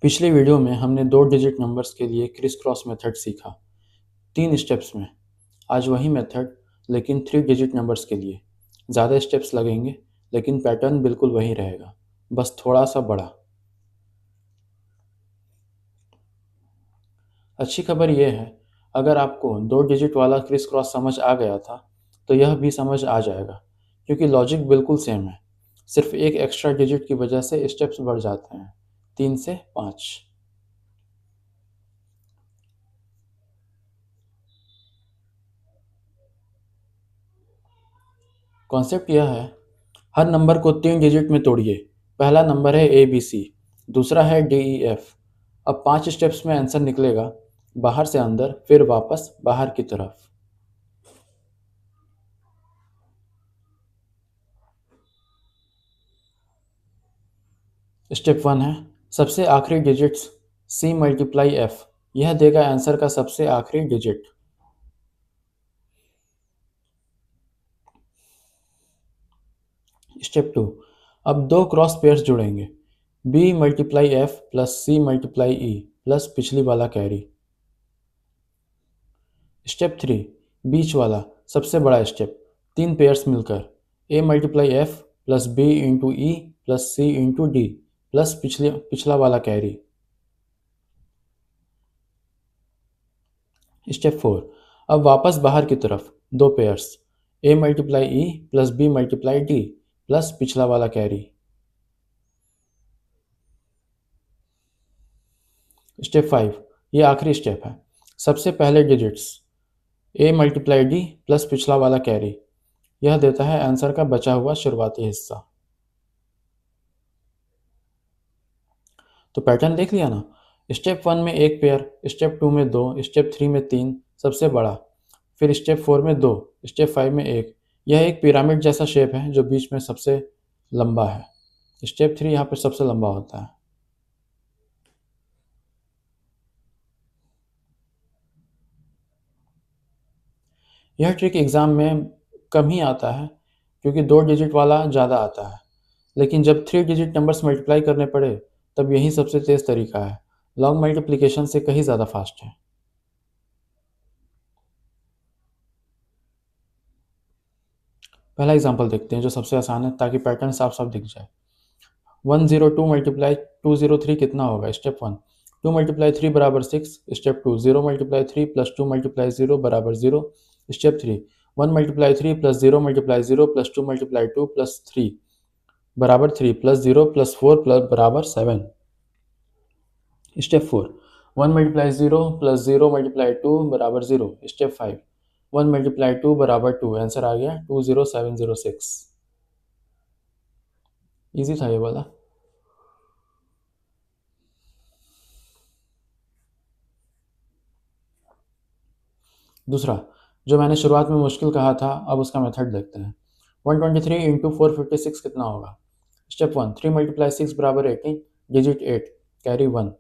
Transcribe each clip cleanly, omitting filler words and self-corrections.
पिछले वीडियो में हमने 2 डिजिट नंबर्स के लिए क्रिस क्रॉस मेथड सीखा 3 स्टेप्स में। आज वही मेथड लेकिन 3 डिजिट नंबर्स के लिए। ज़्यादा स्टेप्स लगेंगे लेकिन पैटर्न बिल्कुल वही रहेगा, बस थोड़ा सा बड़ा। अच्छी खबर यह है, अगर आपको 2 डिजिट वाला क्रिस क्रॉस समझ आ गया था तो यह भी समझ आ जाएगा, क्योंकि लॉजिक बिल्कुल सेम है। सिर्फ एक एक्स्ट्रा डिजिट की वजह से स्टेप्स बढ़ जाते हैं, 3 से 5। कॉन्सेप्ट यह है, हर नंबर को 3 डिजिट में तोड़िए। पहला नंबर है ABC, दूसरा है DEF। अब 5 स्टेप्स में आंसर निकलेगा, बाहर से अंदर, फिर वापस बाहर की तरफ। स्टेप 1 है, सबसे आखिरी डिजिट्स C मल्टीप्लाई F। यह देगा आंसर का सबसे आखिरी डिजिट। स्टेप 2, अब 2 क्रॉस पेयर्स जुड़ेंगे, B multiply F plus C multiply E plus पिछली वाला कैरी। स्टेप 3, बीच वाला सबसे बड़ा स्टेप, 3 पेयर्स मिलकर A multiply F plus B into E plus C into D plus पिछला वाला कैरी। स्टेप 4, अब वापस बाहर की तरफ 2 pairs, A multiply E plus B multiply D plus पिछला वाला कैरी। स्टेप 5, ये आखिरी स्टेप है, सबसे पहले digits A multiply D plus पिछला वाला कैरी। यह देता है आंसर का बचा हुआ शुरुआती हिस्सा। तो पैटर्न देख लिया ना। स्टेप 1 में 1 पेयर, स्टेप 2 में 2, स्टेप 3 में 3 सबसे बड़ा, फिर स्टेप 4 में 2, स्टेप 5 में 1। यह एक पिरामिड जैसा शेप है जो बीच में सबसे लंबा है। स्टेप 3 यहाँ पर सबसे लंबा होता है। यह ट्रिक एग्जाम में कम ही आता है, क्योंकि 2 डिजिट वाला ज़्यादा आता है, लेकिन जब 3 डिजिट नंबर्स मल्टीप्लाई करने पड़े तब यही सबसे तेज़ तरीका है। लॉन्ग मल्टीप्लिकेशन से कहीं ज़्यादा फास्ट है। पहला एग्जाम्पल देखते हैं जो सबसे आसान है, ताकि पैटर्न साफ साफ दिख जाए। 102 मल्टीप्लाई 203 कितना होगा? स्टेप 1, 2 मल्टीप्लाई 3 बराबर 6। स्टेप 2, 0 मल्टीप्लाई 3 प्लस 2 मल्टीप्लाई 0 बराबर 0। Step 3, 1 multiply 3 plus 0 multiply 0 plus 2 multiply 2 plus 3 बराबर 3 प्लस 0 प्लस 4 प्लस बराबर 7। स्टेप 4, 1 मल्टीप्लाई 0 प्लस 0 मल्टीप्लाई 2 बराबर 0। स्टेप 5, 1 मल्टीप्लाई 2 बराबर 2। आंसर आ गया 20706। इजी था ये वाला। दूसरा, जो मैंने शुरुआत में मुश्किल कहा था, अब उसका मेथड देखते हैं। 123 इंटू 456 कितना होगा? स्टेप 1, 3 मल्टीप्लाई 6 बराबर 18, digit 8, carry 1।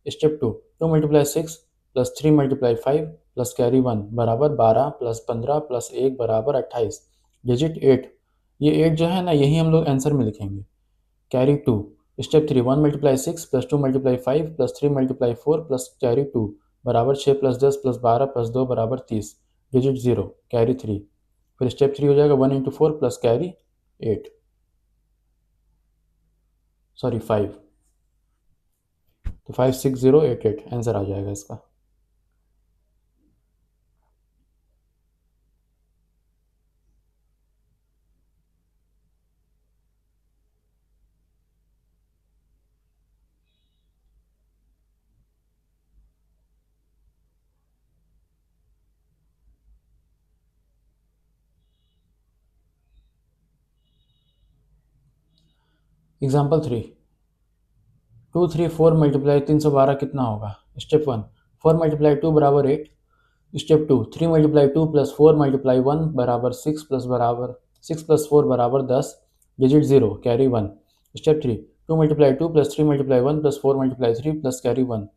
Step 2, 2 multiply 6 plus 3 multiply 5 plus carry 1 बराबर 12 प्लस 15 प्लस 1 बराबर 28, डिजिट 8। ये 8 जो है ना, यही हम लोग आंसर में लिखेंगे, carry 2। Step 3, 1 multiply 6 plus 2 multiply 5 plus 3 multiply 4 plus carry 2 बराबर 6 प्लस 10 प्लस 12 प्लस 2 बराबर 30, डिजिट 0, कैरी 3। फिर स्टेप 3 हो जाएगा 1 इंटू 4 प्लस कैरी 8, सॉरी 5। तो 56088 आंसर आ जाएगा इसका। एग्जाम्पल 3, 234 मल्टीप्लाई 312 कितना होगा? स्टेप 1, 4 मल्टीप्लाई 2 बराबर 8। स्टेप 2, 3 मल्टीप्लाई 2 प्लस 4 मल्टीप्लाई 1 बराबर 6 प्लस 4 बराबर 10, digit 0, carry 1। Step 3, 2 multiply 2 plus 3 multiply 1 plus 4 multiply 3 plus carry 1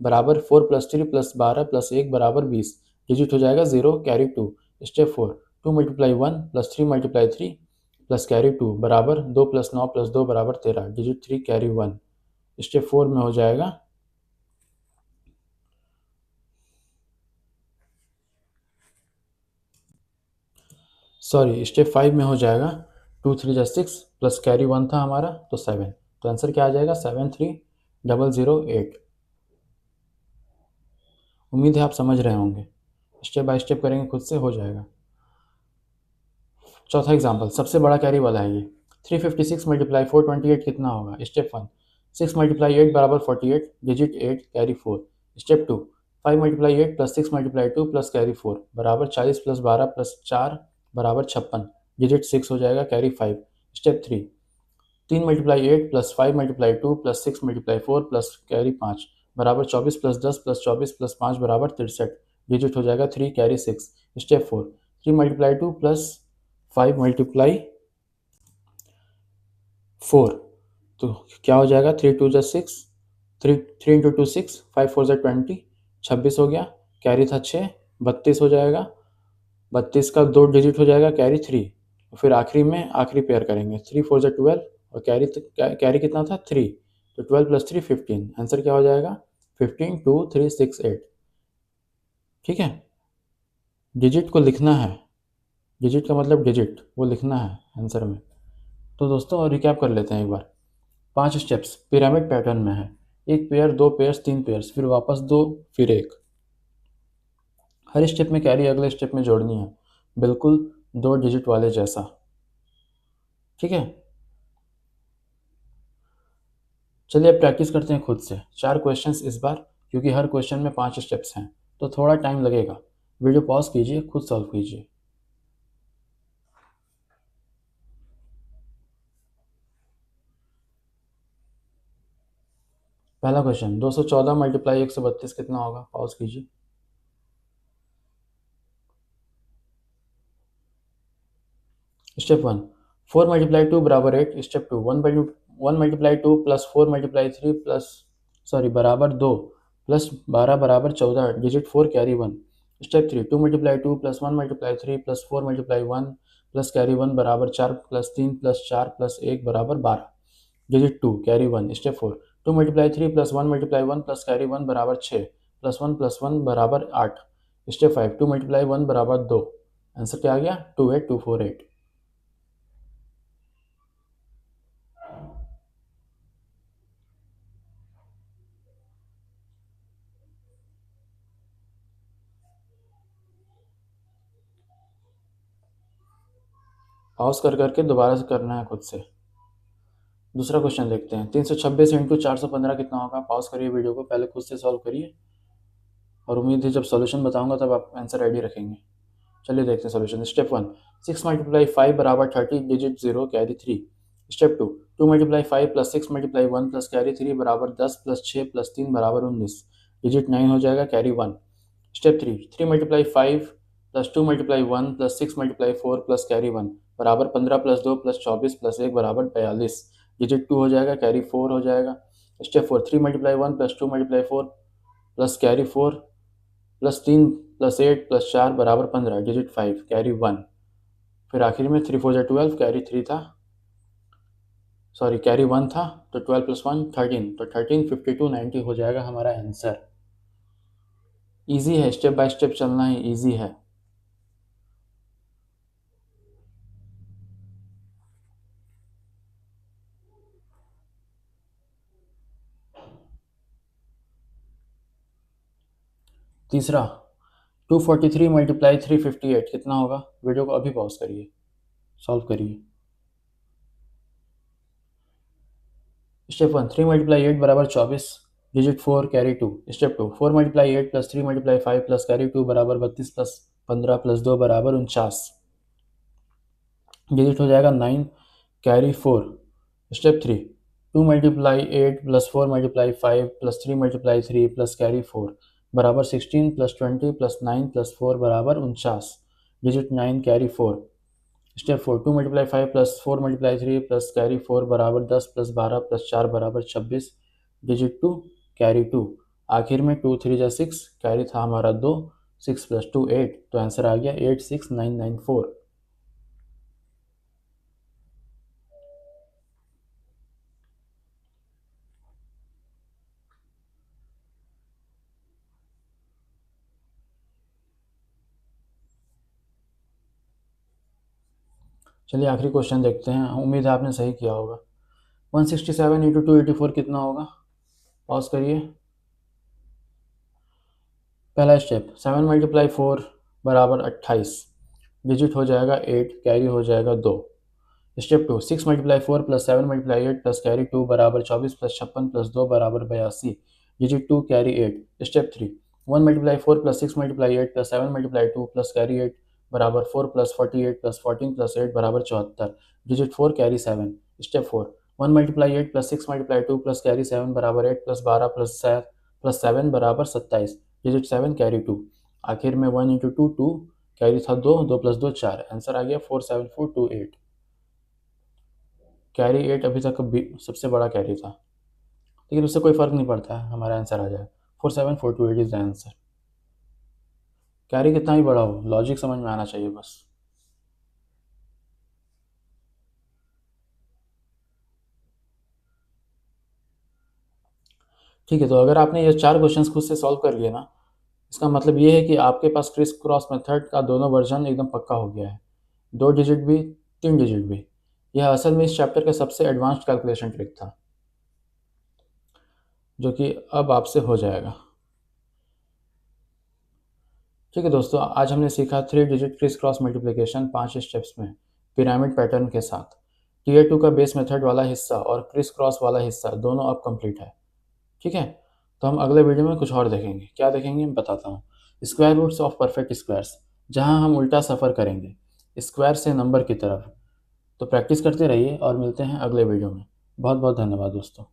बराबर 4 प्लस 3 प्लस 12 प्लस 1 बराबर 20, डिजिट हो जाएगा 0, carry 2। Step 4, 2 multiply 1 plus 3 multiply 3 plus carry 2 बराबर 2 प्लस 9 प्लस 2 बराबर 13, डिजिट 3, कैरी 1। स्टेप 4 में हो जाएगा सॉरी स्टेप 5 में हो जाएगा 2 3 जा 6 प्लस कैरी 1 था हमारा तो 7, तो आंसर क्या आ जाएगा 73008। उम्मीद है आप समझ रहे होंगे, स्टेप बाय स्टेप करेंगे खुद से हो जाएगा। चौथा एग्जाम्पल सबसे बड़ा कैरी वाला है ये। 356 मल्टीप्लाई 428 कितना होगा? स्टेप 1 6 मल्टीप्लाई 8 बराबर 48, digit 8 carry 4। Step 2 5 multiply 8 plus 6 multiply 2 plus carry 4 बराबर 40 प्लस 12 प्लस 4 बराबर 56, डिजिट 6 हो जाएगा carry 5। Step 3 3 multiply 8 plus 5 multiply 2 plus 6 multiply 4 plus carry 5 बराबर 24 प्लस 10 प्लस 24 प्लस 5 बराबर 63, डिजिट हो जाएगा 3 carry 6। Step 4 3 multiply 2 plus 5 multiply 4, तो क्या हो जाएगा 3 2 जा 6, 3 इंटू 2 6, 5 4 जा 20, 26 हो गया, कैरी था 6, 32 हो जाएगा, 32 का 2 डिजिट हो जाएगा कैरी 3, फिर आखिरी में आखिरी पेयर करेंगे 3 4 जा 12 और कैरी कितना था 3, तो 12 प्लस 3 15, आंसर क्या हो जाएगा 15 2 3 6 8। ठीक है, डिजिट को लिखना है, डिजिट का मतलब डिजिट वो लिखना है आंसर में। तो दोस्तों रिकैप कर लेते हैं एक बार। 5 स्टेप्स पिरामिड पैटर्न में है, एक पेयर, दो पेयर्स, तीन पेयर्स, फिर वापस दो, फिर एक। हर स्टेप में कैरी अगले स्टेप में जोड़नी है, बिल्कुल 2 डिजिट वाले जैसा। ठीक है, चलिए अब प्रैक्टिस करते हैं खुद से। 4 क्वेश्चंस इस बार, क्योंकि हर क्वेश्चन में 5 स्टेप्स हैं तो थोड़ा टाइम लगेगा। वीडियो पॉज कीजिए, खुद सॉल्व कीजिए। पहला क्वेश्चन 214 मल्टीप्लाई 132 कितना होगा? पॉज कीजिए। स्टेप 1 4 मल्टीप्लाई 2 बराबर 8। Step 2 1 multiply 2 plus 4 multiply 3 plus बराबर 2 प्लस 12 बराबर 14, digit 4 carry 1। Step 3 2 multiply 2 plus 1 multiply 3 plus 4 multiply 1 plus carry 1 बराबर 4 प्लस 3 प्लस 4 प्लस 1 बराबर 12, digit 2 carry 1। Step 4 2 multiply 3 plus 1 multiply 1 plus carry 1 बराबर 6 plus 1 बराबर 8। Step 5 2 multiply 1 बराबर 2, answer क्या आ गया 28248। Pause कर करके दोबारा से करना है खुद से। दूसरा क्वेश्चन देखते हैं। 326 इंटू 415 कितना होगा? पॉज करिए वीडियो को, पहले खुद से सॉल्व करिए और उम्मीद है जब सॉल्यूशन बताऊंगा तब आप आंसर रेडी रखेंगे। चलिए देखते हैं सॉल्यूशन। स्टेप 1 6 मल्टीप्लाई 5 बराबर 30, digit 0 carry 3। Step 2 2 multiply 5 plus 6 multiply 1 plus carry 3 बराबर 10 प्लस 6 प्लस 3 बराबर 19, डिजिट 9 हो जाएगा carry 1। Step 3 3 multiply 5 plus 2 multiply 1 plus 6 multiply 4 plus carry 1 बराबर 15 प्लस 2 प्लस 24 प्लस 1 बराबर 42, डिजिट 2 हो जाएगा कैरी 4 हो जाएगा। Step 4 3 multiply 1 plus 2 multiply 4 plus carry 4 plus 3 plus 8 plus 4 बराबर 15, डिजिट 5 कैरी 1। फिर आखिर में 3 4 जा 12 कैरी 3 था, कैरी 1 था, तो 12 प्लस 1 13, तो 13 52 90 हो जाएगा हमारा आंसर। इजी है, स्टेप बाय स्टेप चलना ही इजी है। तीसरा 243 मल्टीप्लाई 358 कितना होगा? वीडियो को अभी पॉज करिए, सॉल्व करिए। स्टेप 1 3 मल्टीप्लाई 8 बराबर 24, digit 4 carry 2। Step 2 4 multiply 8 plus 3 multiply 5 plus carry 2 बराबर 32 प्लस 15 प्लस 2 बराबर 49, डिजिट हो जाएगा 9 carry 4। Step 3 2 multiply 8 plus 4 multiply 5 plus 3 multiply 3 plus carry 4 बराबर 16 प्लस 20 प्लस 9 प्लस 4 बराबर 49, digit 9 carry 4। Step 4 2 multiply 5 plus 4 multiply 3 plus carry 4 बराबर 10 plus 12 plus 4 बराबर 26, digit 2 carry 2। आखिर में 2 3 जा 6, कैरी था हमारा 2, 6 प्लस 2 8, तो आंसर आ गया 86994। चलिए आखिरी क्वेश्चन देखते हैं, उम्मीद है आपने सही किया होगा। 167 इंटू 284 कितना होगा? पॉज करिए। पहला स्टेप, 7 मल्टीप्लाई 4 बराबर 28, डिजिट हो जाएगा 8, कैरी हो जाएगा 2। Step 2, 6 multiply 4 plus 7 multiply 8 plus carry 2 बराबर 24 प्लस 56 प्लस 2 बराबर 82, digit 2, carry 8। Step 3, 1 multiply 4 plus 6 multiply 8 plus 7 multiply 2 plus carry 8 बराबर 4 प्लस 48 प्लस 14 प्लस 8 बराबर 74, digit 4, carry 7। Step 4, 1 multiply 8 plus 6 multiply 2 plus carry 7 बराबर 8 plus 12 plus 7 बराबर 27, digit 7, carry 2। आखिर में 1 into 2 2, carry था 2, 2 plus 2 4, answer आ गया 47428। Carry 8 अभी तक सबसे बड़ा कैरी था, लेकिन उससे कोई फ़र्क नहीं पड़ता है, हमारा आंसर आ जाए 47428 इज द आंसर। कैरी कितना ही बड़ा हो, लॉजिक समझ में आना चाहिए बस। ठीक है, तो अगर आपने ये 4 क्वेश्चंस खुद से सॉल्व कर लिए ना, इसका मतलब ये है कि आपके पास क्रिस क्रॉस मेथड का दोनों वर्जन एकदम पक्का हो गया है, 2 डिजिट भी 3 डिजिट भी। यह असल में इस चैप्टर का सबसे एडवांस्ड कैलकुलेशन ट्रिक था, जो कि अब आपसे हो जाएगा। ठीक है दोस्तों, आज हमने सीखा 3 digit criss cross multiplication 5 steps में पिरामिड पैटर्न के साथ। टीयर 2 का बेस मेथड वाला हिस्सा और क्रिस क्रॉस वाला हिस्सा दोनों अब कंप्लीट है। ठीक है, तो हम अगले वीडियो में कुछ और देखेंगे। क्या देखेंगे मैं बताता हूँ। Square roots of perfect squares, जहाँ हम उल्टा सफ़र करेंगे स्क्वायर से नंबर की तरफ। तो प्रैक्टिस करते रहिए और मिलते हैं अगले वीडियो में। बहुत बहुत धन्यवाद दोस्तों।